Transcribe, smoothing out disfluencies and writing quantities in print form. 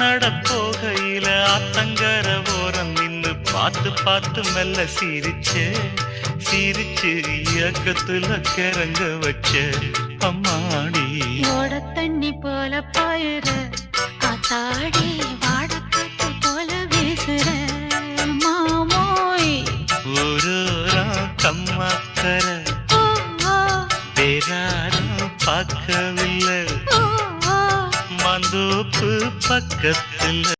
நடப்போகையில ஆத்தங்கர ஓரம் நின்னு பார்த்து பார்த்து மெல்ல சிரிச்சே சிரிச்சு இயக்கத்துல கிறங்க வச்ச அம்மாடி ஓட தண்ணி போல பாயுற காத்தாடி வாடக்காத்து போல வீசுற மாமோய் ஊரோரம் கம்மாக்கர வேறாரும் பார்க்கவில்லை மந்தோப்பு பக்கத்துல